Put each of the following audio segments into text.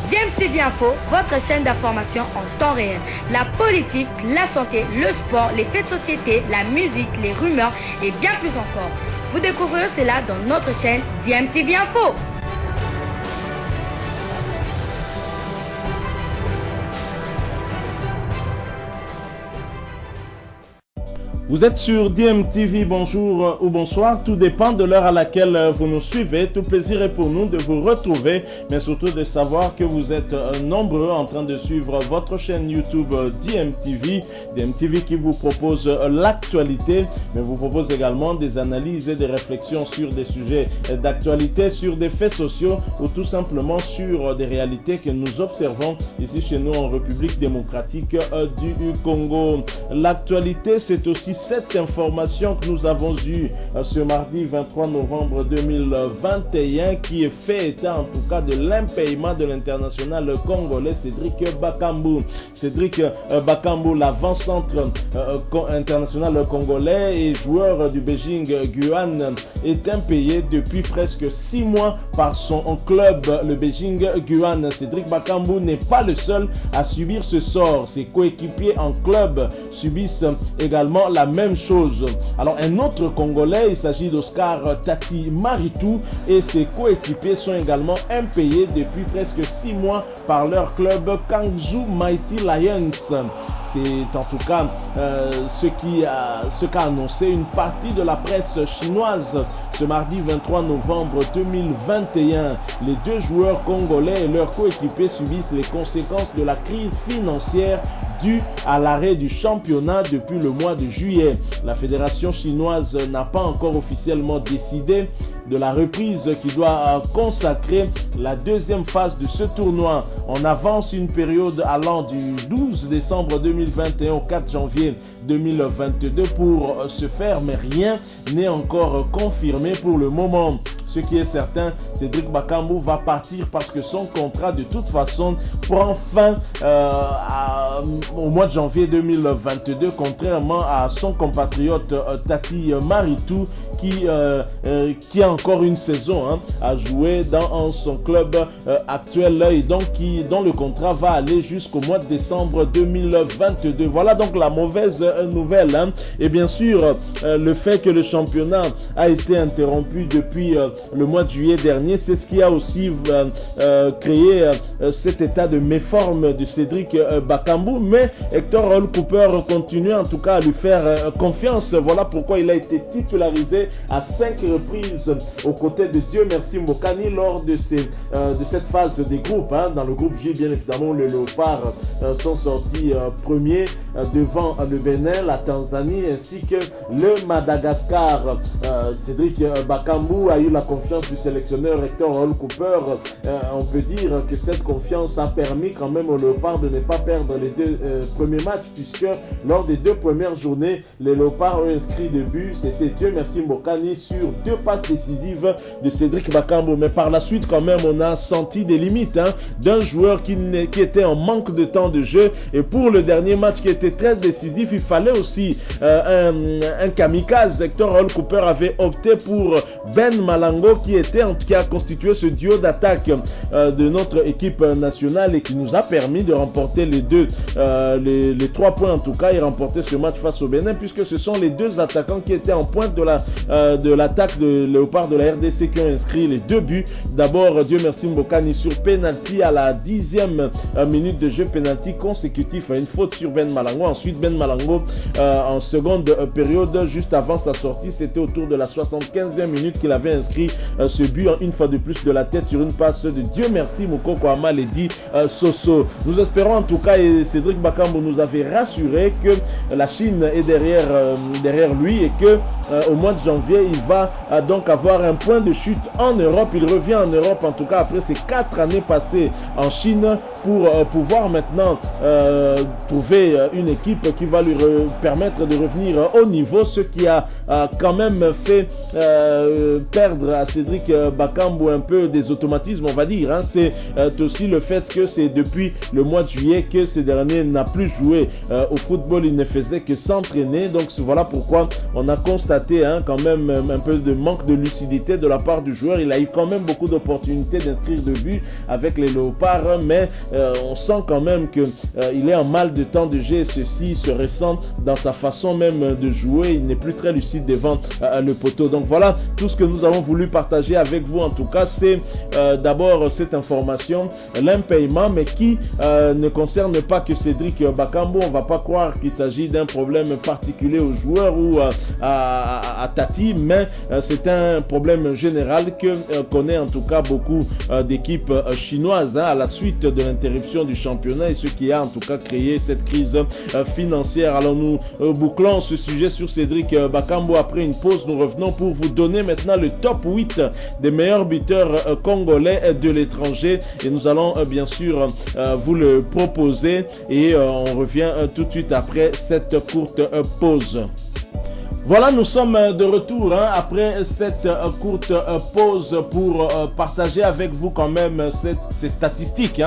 DMTV Info, votre chaîne d'information en temps réel. La politique, la santé, le sport, les faits de société, la musique, les rumeurs et bien plus encore. Vous découvrirez cela dans notre chaîne DMTV Info. Vous êtes sur DMTV, bonjour ou bonsoir, tout dépend de l'heure à laquelle vous nous suivez. Tout plaisir est pour nous de vous retrouver, mais surtout de savoir que vous êtes nombreux en train de suivre votre chaîne YouTube DMTV. DMTV qui vous propose l'actualité, mais vous propose également des analyses et des réflexions sur des sujets d'actualité, sur des faits sociaux ou tout simplement sur des réalités que nous observons ici chez nous en République démocratique du Congo. L'actualité, c'est aussi cette information que nous avons eue ce mardi 23 novembre 2021 qui est fait état en tout cas de l'impayement de l'international congolais Cédric Bakambu. Cédric Bakambu, l'avant-centre international congolais et joueur du Beijing Guoan, est impayé depuis presque 6 mois par son club, le Beijing Guoan. Cédric Bakambu n'est pas le seul à subir ce sort. Ses coéquipiers en club subissent également la même chose. Alors un autre Congolais, il s'agit d'Oscar Tati Maritou et ses coéquipiers sont également impayés depuis presque 6 mois par leur club Kangzhou Mighty Lions. C'est en tout cas ce qu'a annoncé une partie de la presse chinoise ce mardi 23 novembre 2021. Les deux joueurs congolais et leurs coéquipiers subissent les conséquences de la crise financière due à l'arrêt du championnat depuis le mois de juillet. La fédération chinoise n'a pas encore officiellement décidé de la reprise qui doit consacrer la deuxième phase de ce tournoi. On avance une période allant du 12 décembre 2021 au 4 janvier 2022 pour ce faire, mais rien n'est encore confirmé pour le moment. Ce qui est certain, Cédric Bakambu va partir parce que son contrat de toute façon prend fin au mois de janvier 2022, contrairement à son compatriote Tati Maritou qui a encore une saison à jouer dans son club actuel et donc dont le contrat va aller jusqu'au mois de décembre 2022. Voilà donc la mauvaise nouvelle. Et bien sûr, le fait que le championnat a été interrompu depuis le mois de juillet dernier, c'est ce qui a aussi créé cet état de méforme de Cédric Bakambu, mais Hector Roll Cooper continue en tout cas à lui faire confiance. Voilà pourquoi il a été titularisé à 5 reprises aux côtés de Dieu merci Mbokani lors de cette phase des groupes. Dans le groupe J, bien évidemment, les Léopards sont sortis premiers devant le Bénin, la Tanzanie ainsi que le Madagascar. Cédric Bakambu a eu la confiance du sélectionneur Hector Roll Cooper. On peut dire que cette confiance a permis quand même aux Léopards de ne pas perdre les deux premiers matchs, puisque lors des 2 premières journées, les Léopards ont inscrit des buts. C'était Dieu merci Mbokani sur 2 passes décisives de Cédric Bakambu. Mais par la suite, quand même, on a senti des limites d'un joueur qui était en manque de temps de jeu. Et pour le dernier match qui était très décisif, il fallait aussi un kamikaze. Hector Roll Cooper avait opté pour Ben Malango qui a constitué ce duo d'attaque de notre équipe nationale et qui nous a permis de remporter les 3 points en tout cas et remporter ce match face au Bénin, puisque ce sont les 2 attaquants qui étaient en pointe de l'attaque de Léopard de la RDC qui ont inscrit les 2 buts. D'abord, Dieu merci Mbokani sur penalty à la 10e minute de jeu, penalty consécutif à une faute sur Ben Malango. Ensuite, Ben Malango en seconde période, juste avant sa sortie, c'était autour de la 75e minute qu'il avait inscrit ce but une fois de plus de la tête sur une passe de Dieu merci Moukoko Amaledi Soso. Nous espérons en tout cas, et Cédric Bakambu nous avait rassuré que la Chine est derrière lui et que au mois de janvier il va donc avoir un point de chute en Europe. Il revient en Europe en tout cas après ces 4 années passées en Chine pour pouvoir maintenant trouver une équipe qui va lui permettre de revenir au niveau, ce qui a quand même fait perdre à Cédric Bakambu un peu des automatismes, on va dire. Hein. C'est aussi le fait que c'est depuis le mois de juillet que ce dernier n'a plus joué au football, il ne faisait que s'entraîner. Donc voilà pourquoi on a constaté quand même un peu de manque de lucidité de la part du joueur. Il a eu quand même beaucoup d'opportunités d'inscrire de buts avec les Léopards, mais on sent quand même qu'il est en mal de temps de jeu. Ceci se ressent dans sa façon même de jouer. Il n'est plus très lucide devant le poteau. Donc voilà tout ce que nous avons voulu partager avec vous. En tout cas, c'est d'abord cette information, l'impayement, mais qui ne concerne pas que Cédric Bakambu. On ne va pas croire qu'il s'agit d'un problème particulier aux joueurs ou à Tati, mais c'est un problème général que connaît en tout cas beaucoup d'équipes chinoises à la suite de l'interruption du championnat, et ce qui a en tout cas créé cette crise financière. Alors nous bouclons ce sujet sur Cédric Bakambu. Après une pause, nous revenons pour vous donner maintenant le top 8 des meilleurs buteurs congolais de l'étranger, et nous allons bien sûr vous le proposer, et on revient tout de suite après cette courte pause. Voilà, nous sommes de retour après cette courte pause pour partager avec vous quand même ces statistiques.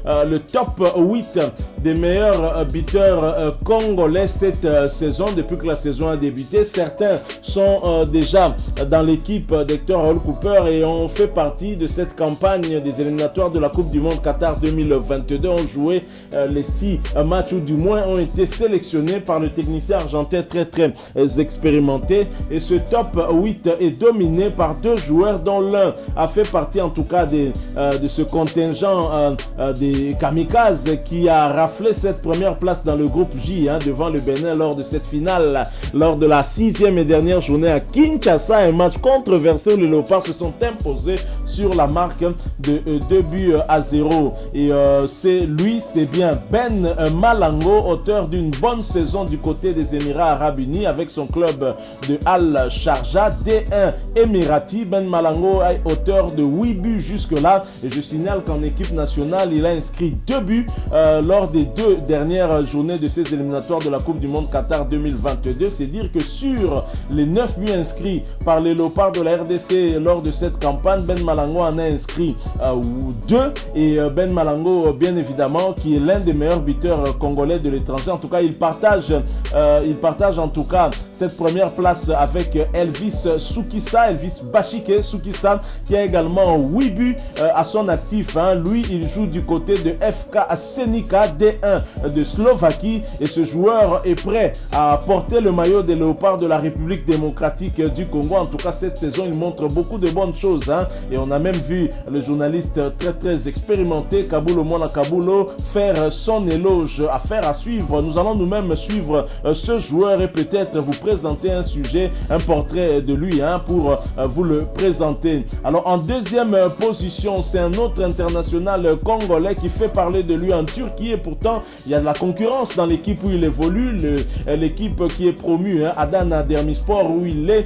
Le top 8 des meilleurs buteurs congolais cette saison, depuis que la saison a débuté. Certains sont déjà dans l'équipe d'Hector Raoul Cooper et ont fait partie de cette campagne des éliminatoires de la Coupe du Monde Qatar 2022. Ont joué les 6 matchs, ou du moins ont été sélectionnés par le technicien argentin très expérimenté. Et ce top 8 est dominé par 2 joueurs dont l'un a fait partie en tout cas de ce contingent des kamikazes qui a raflé cette première place dans le groupe J devant le Bénin lors de cette finale, lors de la 6e et dernière journée à Kinshasa. Un match controversé où les Léopards se sont imposés sur la marque de 2-0. Et c'est bien Ben Malango, auteur d'une bonne saison du côté des Émirats Arabes Unis avec son club de Al-Sharjah, D1 Emirati. Ben Malango est auteur de 8 buts jusque-là, et je signale qu'en équipe nationale, il a inscrit 2 buts lors des 2 dernières journées de ces éliminatoires de la Coupe du Monde Qatar 2022. C'est dire que sur les 9 buts inscrits par les Léopards de la RDC lors de cette campagne, Ben Malango en a inscrit 2, et Ben Malango, bien évidemment, qui est l'un des meilleurs buteurs congolais de l'étranger. En tout cas, il partage en tout cas cette première place avec Elvis Bachike Soukissa, qui a également 8 buts à son actif. Lui, il joue du côté de FK Senica D1 de Slovaquie, et ce joueur est prêt à porter le maillot des Léopards de la République démocratique du Congo. En tout cas, cette saison, il montre beaucoup de bonnes choses. Et on a même vu le journaliste très expérimenté Kabulo Mwana Kabulo faire son éloge. Affaire à suivre. Nous allons nous-mêmes suivre ce joueur et peut-être vous présenter un portrait de lui pour vous le présenter. Alors en deuxième position, c'est un autre international congolais qui fait parler de lui en Turquie, et pourtant il y a de la concurrence dans l'équipe où il évolue, l'équipe qui est promue, Adana Demirspor, où il est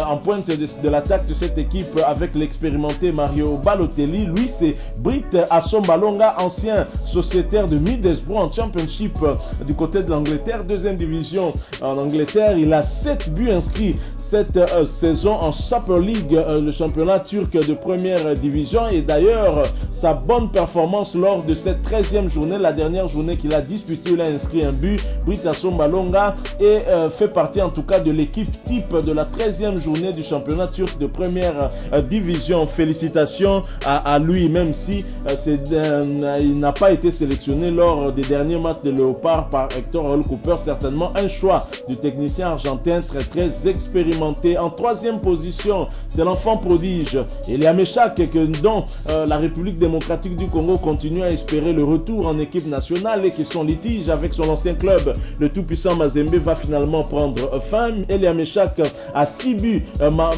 en pointe de l'attaque de cette équipe avec l'expérimenté Mario Balotelli. Lui, c'est Britt Assombalonga, ancien sociétaire de Middlesbrough en Championship du côté de l'Angleterre, deuxième division en Angleterre. Il a 7 buts inscrits cette saison en Super League, le championnat turc de première division, et d'ailleurs sa bonne performance lors de cette 13e journée, la dernière journée qu'il a disputée, il a inscrit un but. Britt Assombalonga et fait partie en tout cas de l'équipe type de la 13e journée du championnat turc de première division. Félicitations à lui, même si il n'a pas été sélectionné lors des derniers matchs de Léopard par Hector Raoul Cooper. Certainement un choix du technicien argentin très expérimenté. En 3e position, c'est l'enfant prodige Elia Meshak, dont la République démocratique du Congo continue à espérer le retour en équipe nationale, et que son litige avec son ancien club, le tout-puissant Mazembe, va finalement prendre fin. Elia Meshak a 6 buts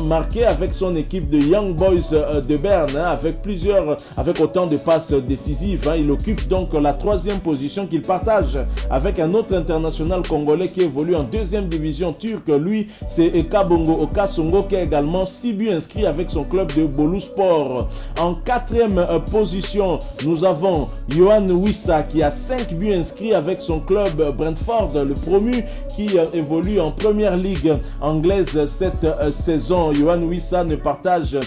marqués avec son équipe de Young Boys de Berne, avec autant de passes décisives. Il occupe donc la 3e position qu'il partage avec un autre international congolais qui évolue en 2e division turc. Lui, c'est Ekabongo Okasongo qui a également 6 buts inscrits avec son club de Boluspor. En 4e position, nous avons Yohan Wissa qui a 5 buts inscrits avec son club Brentford, le promu qui évolue en première ligue anglaise cette saison. Yohan Wissa ne partage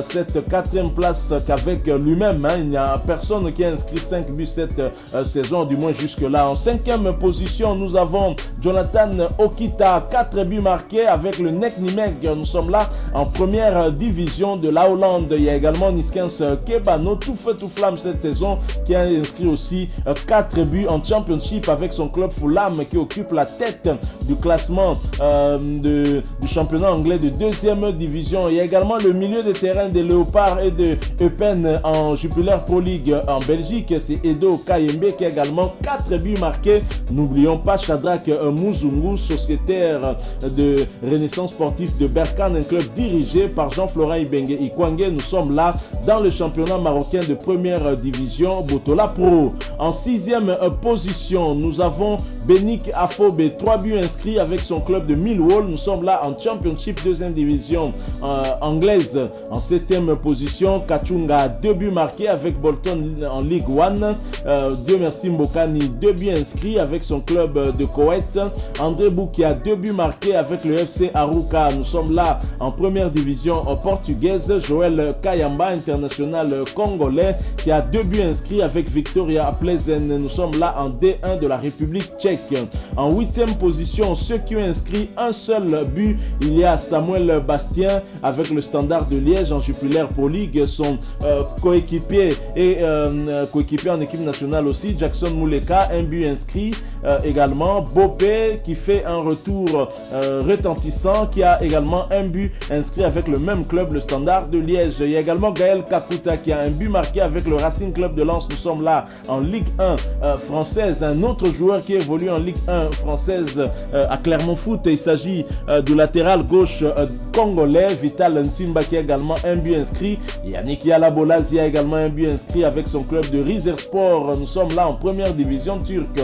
cette 4e place qu'avec lui-même. Il n'y a personne qui a inscrit 5 buts cette saison, du moins jusque-là. En 5e position, nous avons Jonathan Okita, 4 buts marqués avec le NEC Nimeg. Nous sommes là en première division de la Hollande. Il y a également Niskens Kebano, tout feu tout flamme cette saison, qui a inscrit aussi 4 buts en Championship avec son club Fulham qui occupe la tête du classement du championnat anglais de 2e division. Il y a également le milieu de terrain des Léopards et de Eupen en Jupiler Pro League en Belgique. C'est Edo Kayembe qui a également 4 buts marqués. N'oublions pas Shadrach Muzungu, sociétaire de Renaissance Sportif de Berkane, un club dirigé par Jean-Florent Ibenge Ikwange. Nous sommes là dans le championnat marocain de première division, Botola Pro. En 6e position, nous avons Benik Afobe, 3 buts inscrits avec son club de Millwall. Nous sommes là en Championship 2e division anglaise. En 7e position, Kachunga, 2 buts marqués avec Bolton en Ligue 1. Dieu merci Mbokani, 2 buts inscrits avec son club de Koweït. André Boukia, 2 buts marqués avec le FC Arouca. Nous sommes là en première division portugaise. Joël Kayamba, international congolais, qui a 2 buts inscrits avec Victoria Plezen. Nous sommes là en D1 de la République tchèque. En 8e position, ceux qui ont inscrit un seul but, il y a Samuel Bastien avec le Standard de Liège en Jupiler Pro League. Son coéquipier et coéquipier en équipe nationale aussi, Jackson Mouleka, un but inscrit également. Bopé qui fait un retour retentissant, qui a également un but inscrit avec le même club, le Standard de Liège. Il y a également Gaël Kakuta qui a un but marqué avec le Racing Club de Lens. Nous sommes là en Ligue 1 française. Un autre joueur qui évolue en Ligue 1 française à Clermont Foot, il s'agit du latéral gauche congolais Vital Nsimba qui a également un but inscrit. Yannick Yalabolazi a également un but inscrit avec son club de Rizerspor. Nous sommes là en première division turque.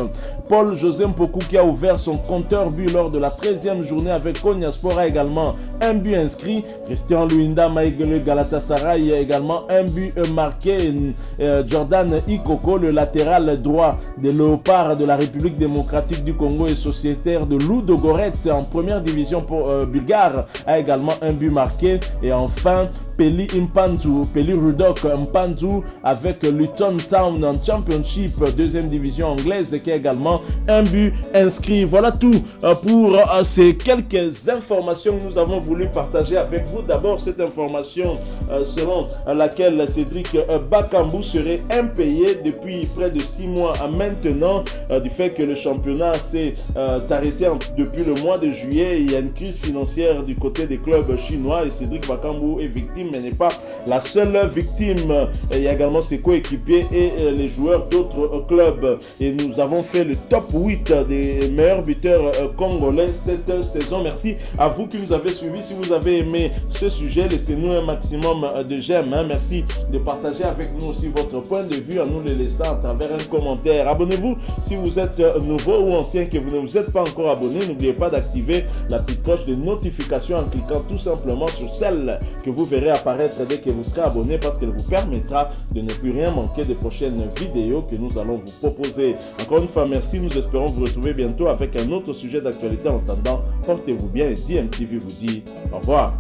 Paul José Mpoku qui a ouvert son compteur but lors de la 13e journée avec Konyaspor a également un but inscrit. Christian Luinda Maïgele Galatasaray a également un but marqué. Jordan Ikoko, le latéral droit des Léopards de la République démocratique du Congo et sociétaire de Ludogorets en première division bulgare, a également un but marqué. Et enfin, Peli Rudok Mpanzu avec Luton Town en Championship 2e division anglaise qui a également un but inscrit. Voilà tout pour ces quelques informations que nous avons voulu partager avec vous. D'abord, cette information selon laquelle Cédric Bakambu serait impayé depuis près de 6 mois à maintenant du fait que le championnat s'est arrêté depuis le mois de juillet. Il y a une crise financière du côté des clubs chinois et Cédric Bakambu est victime, mais n'est pas la seule victime. Il y a également ses coéquipiers et les joueurs d'autres clubs. Et nous avons fait le top 8 des meilleurs buteurs congolais cette saison. Merci à vous qui nous avez suivis. Si vous avez aimé ce sujet, laissez-nous un maximum de j'aime. Merci de partager avec nous aussi votre point de vue en nous le laissant à travers un commentaire. Abonnez-vous si vous êtes nouveau ou ancien que vous ne vous êtes pas encore abonné. N'oubliez pas d'activer la petite cloche de notification en cliquant tout simplement sur celle que vous verrez apparaître dès que vous serez abonné, parce qu'elle vous permettra de ne plus rien manquer des prochaines vidéos que nous allons vous proposer. Encore une fois, merci. Nous espérons vous retrouver bientôt avec un autre sujet d'actualité. En attendant, portez-vous bien et DMTV vous dit au revoir.